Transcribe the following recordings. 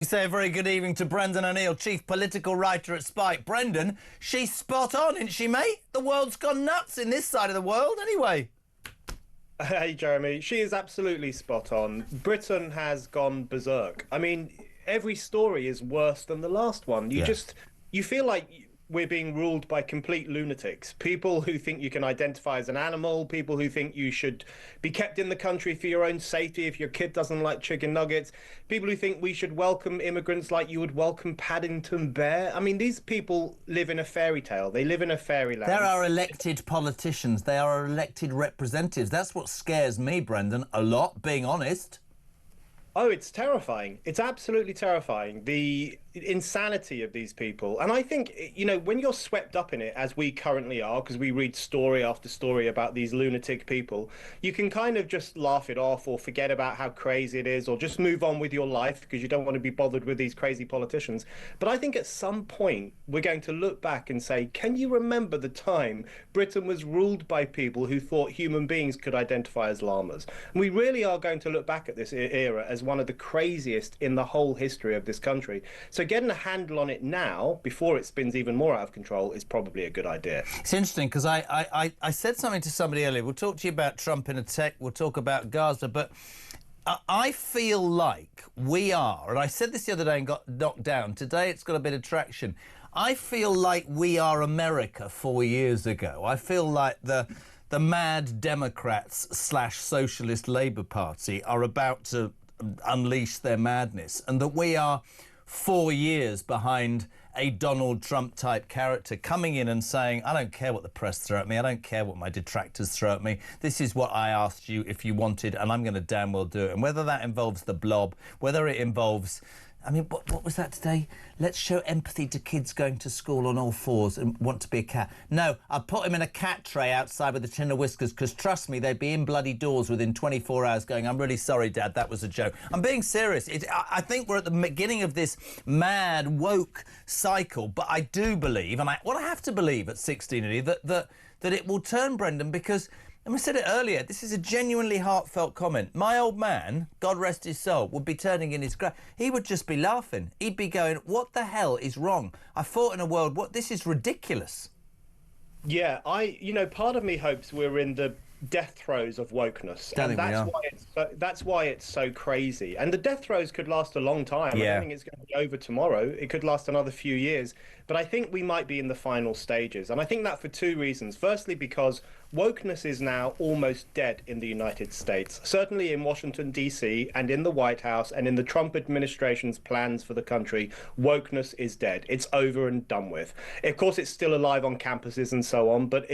Say a very good evening to Brendan O'Neill, chief political writer at Spike. Brendan, she's spot on, isn't she, mate? The world's gone nuts in this side of the world, anyway. Hey, Jeremy, she is absolutely spot on. Britain has gone berserk. I mean, every story is worse than the last one. You feel like we're being ruled by complete lunatics. People who think you can identify as an animal, people who think you should be kept in the country for your own safety if your kid doesn't like chicken nuggets, people who think we should welcome immigrants like you would welcome Paddington Bear. I mean, these people live in a fairy tale. They live in a fairyland. There are elected politicians. They are elected representatives. That's what scares me, Brendan, a lot, being honest. Oh, it's terrifying. It's absolutely terrifying. The insanity of these people. And I think, you know, when you're swept up in it, as we currently are, because we read story after story about these lunatic people, you can kind of just laugh it off or forget about how crazy it is or just move on with your life because you don't want to be bothered with these crazy politicians. But I think at some point we're going to look back and say, can you remember the time Britain was ruled by people who thought human beings could identify as llamas? And we really are going to look back at this era as one of the craziest in the whole history of this country. So getting a handle on it now, before it spins even more out of control, is probably a good idea. It's interesting because I said something to somebody earlier. We'll talk to you about Trump in a sec. We'll talk about Gaza, but I feel like we are, and I said this the other day and got knocked down. Today it's got a bit of traction. I feel like we are America 4 years ago. I feel like the mad Democrats / Socialist Labour Party are about to unleash their madness, and that we are 4 years behind a Donald Trump type character coming in and saying, I don't care what the press throw at me, I don't care what my detractors throw at me, this is what I asked you if you wanted and I'm going to damn well do it. And whether that involves the blob, whether it involves, I mean, what was that today? Let's show empathy to kids going to school on all fours and want to be a cat. No, I'd put him in a cat tray outside with a tin of whiskers because, trust me, they'd be in bloody doors within 24 hours going, I'm really sorry, Dad, that was a joke. I'm being serious. I think we're at the beginning of this mad, woke cycle, but I do believe, and I have to believe at 16, that it will turn, Brendan, because... And we said it earlier, this is a genuinely heartfelt comment. My old man, God rest his soul, would be turning in his grave. He would just be laughing. He'd be going, what the hell is wrong? I fought in a world, this is ridiculous. Yeah, part of me hopes we're in the death throes of wokeness, and that's why it's so crazy. And the death throes could last a long time. I don't think it's going to be over tomorrow. It could last another few years, but I think we might be in the final stages. And I think that for two reasons. Firstly, because wokeness is now almost dead in the United States, certainly in Washington, D.C., and in the White House, and in the Trump administration's plans for the country. Wokeness is dead. It's over and done with. Of course, it's still alive on campuses and so on, but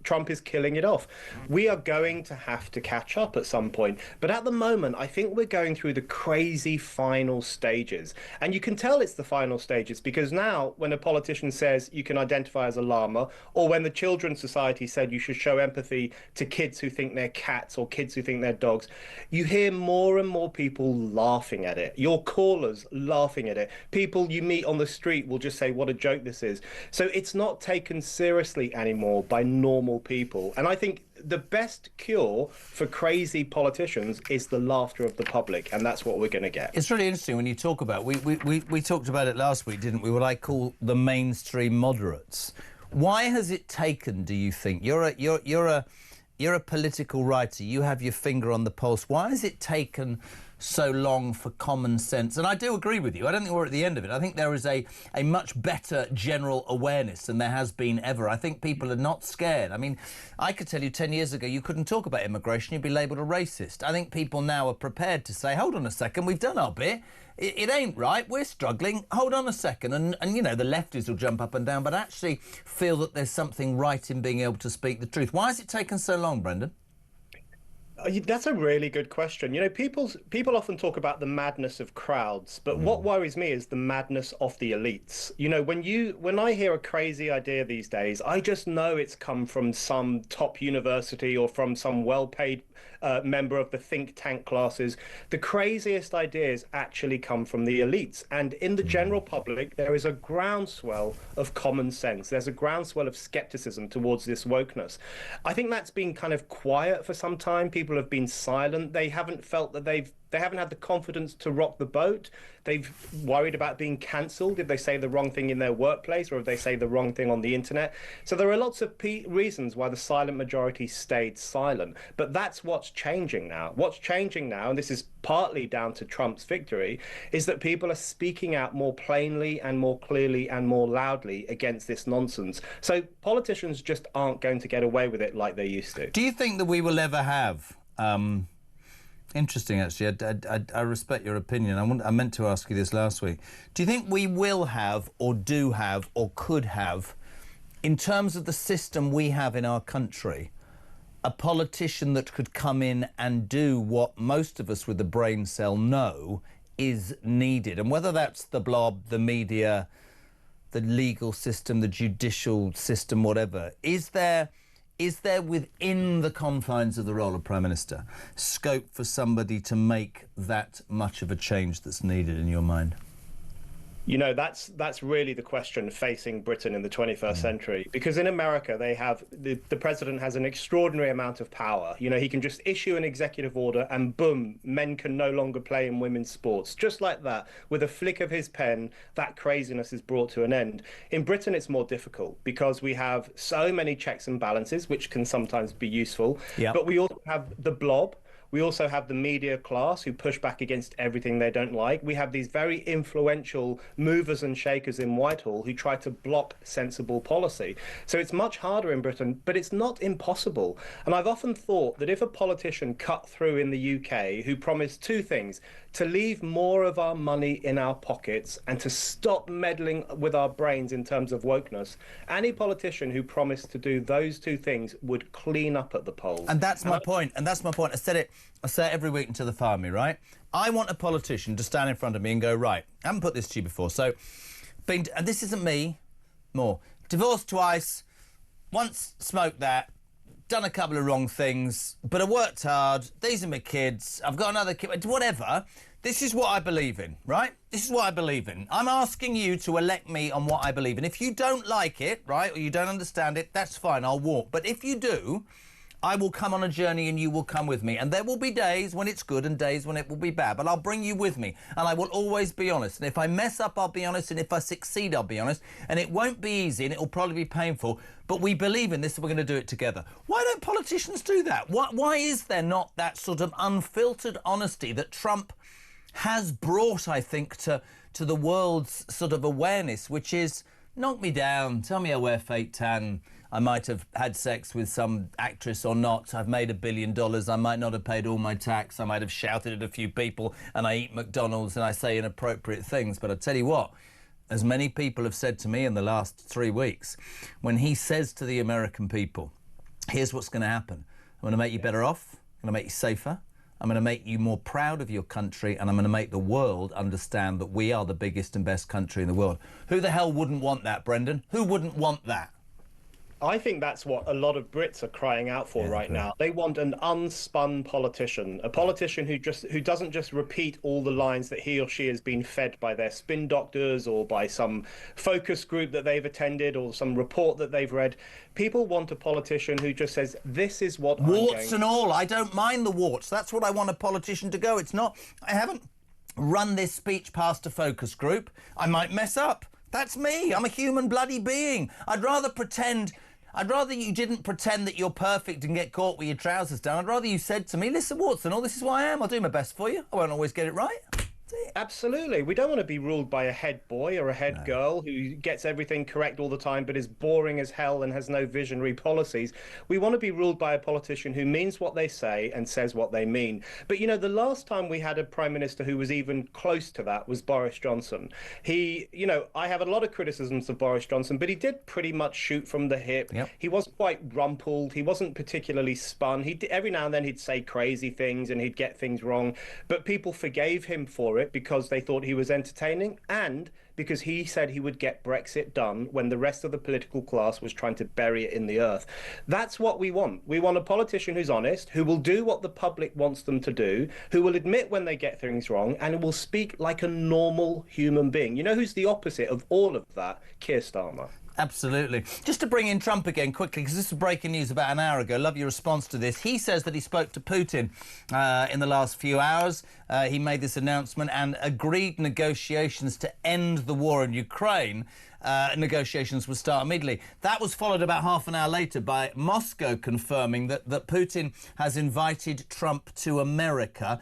Trump is killing it off. We are going to have to catch up at some point. But at the moment, I think we're going through the crazy final stages. And you can tell it's the final stages because now when a politician says you can identify as a llama, or when the Children's Society said you should show empathy to kids who think they're cats or kids who think they're dogs, you hear more and more people laughing at it. Your callers laughing at it. People you meet on the street will just say, what a joke this is. So it's not taken seriously anymore by normal people. And I think the best cure for crazy politicians is the laughter of the public, and that's what we're going to get. It's really interesting when you talk about, we talked about it last week, didn't we, what I call the mainstream moderates. Why has it taken, do you think? You're a political writer. You have your finger on the pulse. Why has it taken so long for common sense? And I do agree with you. I don't think we're at the end of it. I think there is a much better general awareness than there has been ever. I think people are not scared. I mean, I could tell you 10 years ago you couldn't talk about immigration, you'd be labelled a racist. I think people now are prepared to say, hold on a second, we've done our bit. It ain't right, we're struggling, hold on a second. And you know, the lefties will jump up and down, but actually feel that there's something right in being able to speak the truth. Why has it taken so long, Brendan? That's a really good question. You know, people often talk about the madness of crowds, but what worries me is the madness of the elites. You know, when I hear a crazy idea these days, I just know it's come from some top university or from some well-paid member of the think tank classes. The craziest ideas actually come from the elites. And in the general public, there is a groundswell of common sense. There's a groundswell of skepticism towards this wokeness. I think that's been kind of quiet for some time. People have been silent. They haven't felt that they've They haven't had the confidence to rock the boat. They've worried about being cancelled if they say the wrong thing in their workplace or if they say the wrong thing on the internet. So there are lots of reasons why the silent majority stayed silent. But that's what's changing now. What's changing now, and this is partly down to Trump's victory, is that people are speaking out more plainly and more clearly and more loudly against this nonsense. So politicians just aren't going to get away with it like they used to. Do you think that we will ever have... Interesting, actually. I respect your opinion. I meant to ask you this last week. Do you think we will have, or do have, or could have, in terms of the system we have in our country, a politician that could come in and do what most of us with a brain cell know is needed? And whether that's the blob, the media, the legal system, the judicial system, whatever, is there within the confines of the role of Prime Minister scope for somebody to make that much of a change that's needed in your mind? You know, that's really the question facing Britain in the 21st century, because in America they have the president has an extraordinary amount of power. You know, he can just issue an executive order and boom, men can no longer play in women's sports. Just like that, with a flick of his pen, that craziness is brought to an end. In Britain, it's more difficult because we have so many checks and balances, which can sometimes be useful. Yep. But we also have the blob. We also have the media class who push back against everything they don't like. We have these very influential movers and shakers in Whitehall who try to block sensible policy. So it's much harder in Britain, but it's not impossible. And I've often thought that if a politician cut through in the UK who promised two things, to leave more of our money in our pockets and to stop meddling with our brains in terms of wokeness, any politician who promised to do those two things would clean up at the polls. And that's my point. And that's my point. I say it every week until they fire me, right? I want a politician to stand in front of me and go, right, I haven't put this to you before. So, and this isn't me, more. Divorced twice, once smoked that, done a couple of wrong things, but I worked hard. These are my kids. I've got another kid. Whatever. This is what I believe in, right? This is what I believe in. I'm asking you to elect me on what I believe in. If you don't like it, right, or you don't understand it, that's fine. I'll walk. But if you do, I will come on a journey and you will come with me. And there will be days when it's good and days when it will be bad. But I'll bring you with me. And I will always be honest. And if I mess up, I'll be honest. And if I succeed, I'll be honest. And it won't be easy and it will probably be painful. But we believe in this and we're going to do it together. Why don't politicians do that? Why is there not that sort of unfiltered honesty that Trump has brought, I think, to the world's sort of awareness, which is, knock me down, tell me I wear fake tan, I might have had sex with some actress or not, I've made $1 billion, I might not have paid all my tax, I might have shouted at a few people, and I eat McDonald's and I say inappropriate things. But I tell you what, as many people have said to me in the last 3 weeks, when he says to the American people, here's what's going to happen, I'm going to make you better off, I'm going to make you safer, I'm going to make you more proud of your country, and I'm going to make the world understand that we are the biggest and best country in the world. Who the hell wouldn't want that, Brendan? Who wouldn't want that? I think that's what a lot of Brits are crying out for right now. They want an unspun politician, a politician who doesn't just repeat all the lines that he or she has been fed by their spin doctors or by some focus group that they've attended or some report that they've read. People want a politician who just says, this is what I'm going warts and all. I don't mind the warts. That's what I want a politician to go. It's not, I haven't run this speech past a focus group. I might mess up. That's me. I'm a human bloody being. I'd rather you didn't pretend that you're perfect and get caught with your trousers down. I'd rather you said to me, listen, Watson, this is who I am. I'll do my best for you. I won't always get it right. Absolutely. We don't want to be ruled by a head boy or a head girl who gets everything correct all the time but is boring as hell and has no visionary policies. We want to be ruled by a politician who means what they say and says what they mean. But, you know, the last time we had a prime minister who was even close to that was Boris Johnson. I have a lot of criticisms of Boris Johnson, but he did pretty much shoot from the hip. Yep. He was quite rumpled. He wasn't particularly spun. Every now and then he'd say crazy things and he'd get things wrong, but people forgave him for it because they thought he was entertaining and because he said he would get Brexit done when the rest of the political class was trying to bury it in the earth. That's what we want. We want a politician who's honest, who will do what the public wants them to do, who will admit when they get things wrong, and will speak like a normal human being. You know who's the opposite of all of that? Keir Starmer. Absolutely. Just to bring in Trump again quickly, because this was breaking news about an hour ago. Love your response to this. He says that he spoke to Putin in the last few hours. He made this announcement and agreed negotiations to end the war in Ukraine. Negotiations would start immediately. That was followed about half an hour later by Moscow confirming that Putin has invited Trump to America,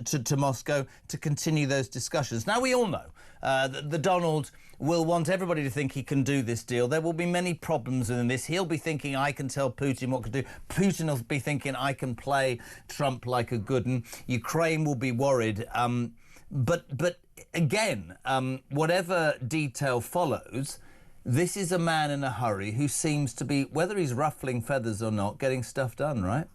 to Moscow, to continue those discussions. Now, we all know that the Donald will want everybody to think he can do this deal. There will be many problems in this. He'll be thinking, I can tell Putin what to do. Putin will be thinking, I can play Trump like a good one. Ukraine will be worried. But again, whatever detail follows, this is a man in a hurry who seems to be, whether he's ruffling feathers or not, getting stuff done, right?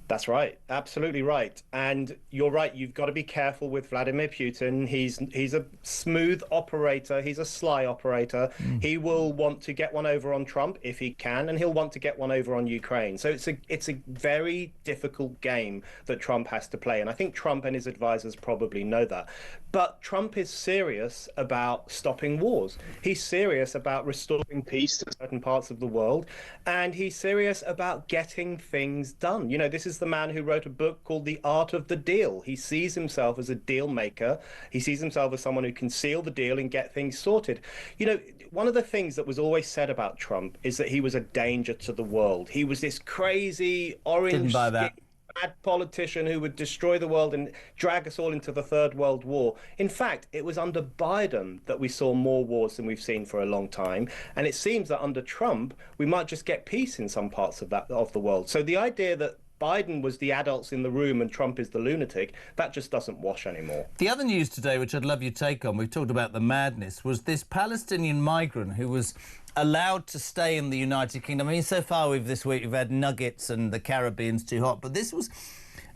That's right. Absolutely right. And you're right. You've got to be careful with Vladimir Putin. He's a smooth operator. He's a sly operator. He will want to get one over on Trump if he can, and he'll want to get one over on Ukraine. So it's a very difficult game that Trump has to play. And I think Trump and his advisors probably know that. But Trump is serious about stopping wars. He's serious about restoring peace to certain parts of the world. And he's serious about getting things done. You know, this is the man who wrote a book called The Art of the Deal. He sees himself as a deal maker. He sees himself as someone who can seal the deal and get things sorted. You know, one of the things that was always said about Trump is that he was a danger to the world. He was this crazy orange bad politician who would destroy the world and drag us all into the Third World War. In fact, it was under Biden that we saw more wars than we've seen for a long time. And it seems that under Trump, we might just get peace in some parts of the world. So the idea that Biden was the adults in the room and Trump is the lunatic, that just doesn't wash anymore. The other news today, which I'd love your take on, we've talked about the madness, was this Palestinian migrant who was allowed to stay in the United Kingdom. I mean, so far this week we've had nuggets and the Caribbean's too hot, but this was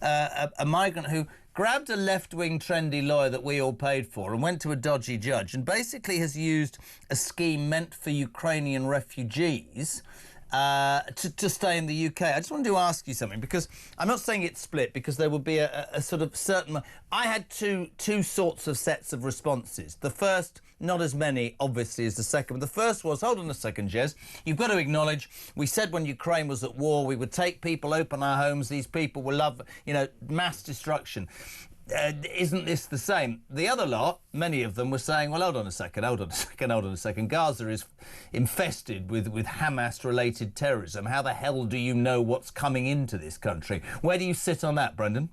a migrant who grabbed a left-wing trendy lawyer that we all paid for and went to a dodgy judge and basically has used a scheme meant for Ukrainian refugees to stay in the UK. I just wanted to ask you something, because I'm not saying it's split, because there would be a sort of certain... I had two sorts of sets of responses. The first, not as many, obviously, as the second. But the first was, hold on a second, Jez, you've got to acknowledge, we said when Ukraine was at war, we would take people, open our homes, these people will love, you know, mass destruction. Isn't this the same? The other lot, many of them were saying, well, hold on a second. Gaza is infested with Hamas-related terrorism. How the hell do you know what's coming into this country? Where do you sit on that, Brendan?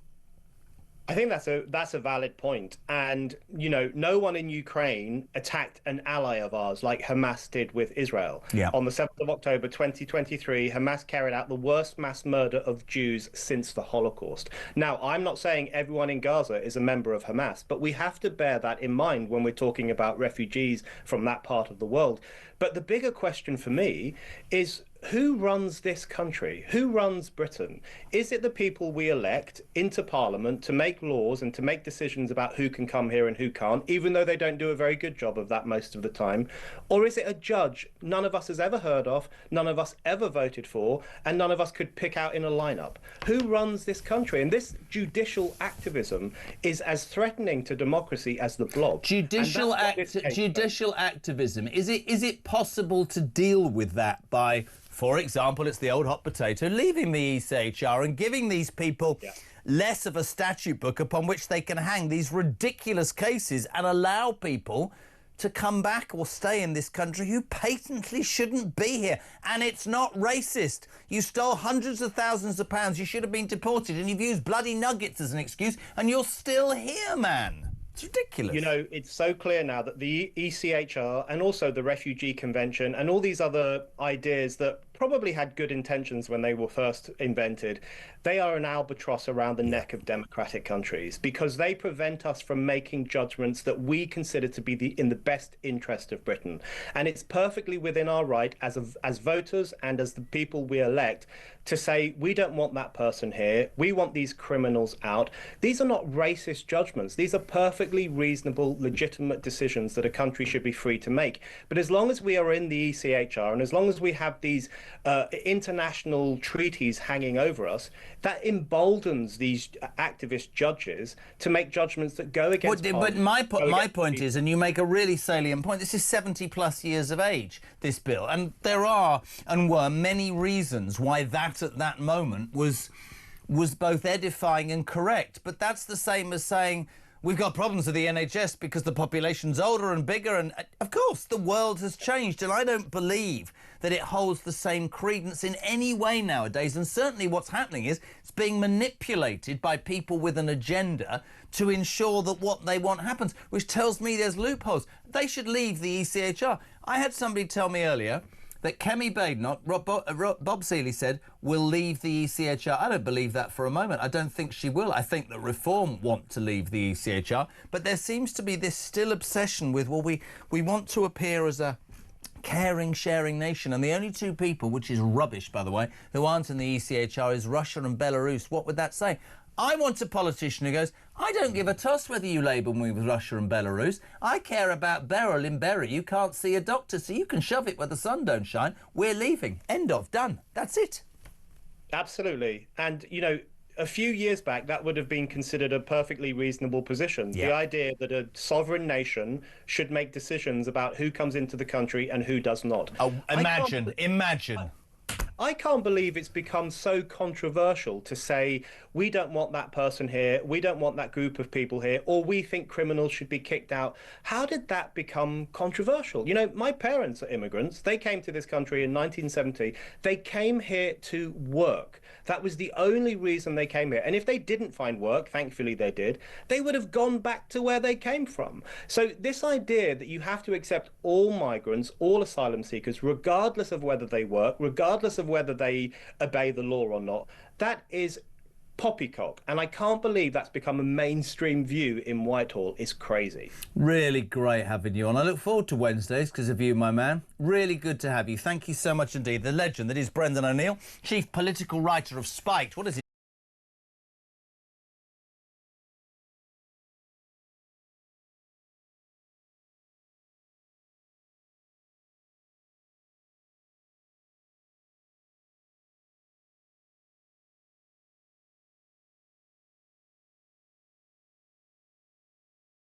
I think that's a valid point. And, you know, no one in Ukraine attacked an ally of ours like Hamas did with Israel. Yeah. On the 7th of October 2023, Hamas carried out the worst mass murder of Jews since the Holocaust. Now, I'm not saying everyone in Gaza is a member of Hamas, but we have to bear that in mind when we're talking about refugees from that part of the world. But the bigger question for me is, who runs this country? Who runs Britain? Is it the people we elect into Parliament to make laws and to make decisions about who can come here and who can't, even though they don't do a very good job of that most of the time? Or is it a judge none of us has ever heard of, none of us ever voted for, and none of us could pick out in a lineup? Who runs this country? And this judicial activism is as threatening to democracy as the blob. Judicial activism. Is it possible to deal with that by... For example, it's the old hot potato, leaving the ECHR and giving these people less of a statute book upon which they can hang these ridiculous cases and allow people to come back or stay in this country who patently shouldn't be here. And it's not racist. You stole hundreds of thousands of pounds. You should have been deported, and you've used bloody nuggets as an excuse, and you're still here, man. It's ridiculous. You know, it's so clear now that the ECHR and also the Refugee Convention and all these other ideas that probably had good intentions when they were first invented, they are an albatross around the neck of democratic countries, because they prevent us from making judgments that we consider to be in the best interest of Britain. And it's perfectly within our right as voters and as the people we elect to say, we don't want that person here. We want these criminals out. These are not racist judgments. These are perfectly reasonable, legitimate decisions that a country should be free to make. But as long as we are in the ECHR and as long as we have these international treaties hanging over us, that emboldens these activist judges to make judgments that go against. But my point is, and you make a really salient point, this is 70+ years of age, this bill, and there are and were many reasons why that at that moment was both edifying and correct. But that's the same as saying we've got problems with the NHS because the population's older and bigger, and of course the world has changed, and I don't believe that it holds the same credence in any way nowadays. And certainly what's happening is it's being manipulated by people with an agenda to ensure that what they want happens, which tells me there's loopholes. They should leave the ECHR. I had somebody tell me earlier that Kemi Badenoch, Bob Seeley said, will leave the ECHR. I don't believe that for a moment. I don't think she will. I think that Reform want to leave the ECHR. But there seems to be this still obsession with, well, we want to appear as a caring, sharing nation. And the only two people, which is rubbish, by the way, who aren't in the ECHR is Russia and Belarus. What would that say? I want a politician who goes, I don't give a toss whether you label me with Russia and Belarus. I care about Beryl in Bury. You can't see a doctor, so you can shove it where the sun don't shine. We're leaving. End of. Done. That's it. Absolutely. And, you know, a few years back, that would have been considered a perfectly reasonable position. Yeah. The idea that a sovereign nation should make decisions about who comes into the country and who does not. Oh, imagine. I can't believe it's become so controversial to say we don't want that person here, we don't want that group of people here, or we think criminals should be kicked out. How did that become controversial? You know, my parents are immigrants. They came to this country in 1970. They came here to work. That was the only reason they came here. And if they didn't find work, thankfully they did, they would have gone back to where they came from. So this idea that you have to accept all migrants, all asylum seekers, regardless of whether they work, regardless of whether they obey the law or not, that is poppycock. And I can't believe that's become a mainstream view in Whitehall. It's crazy. Really great having you on. I look forward to Wednesdays because of you, my man. Really good to have you. Thank you so much indeed. The legend that is Brendan O'Neill, chief political writer of Spiked. What is it?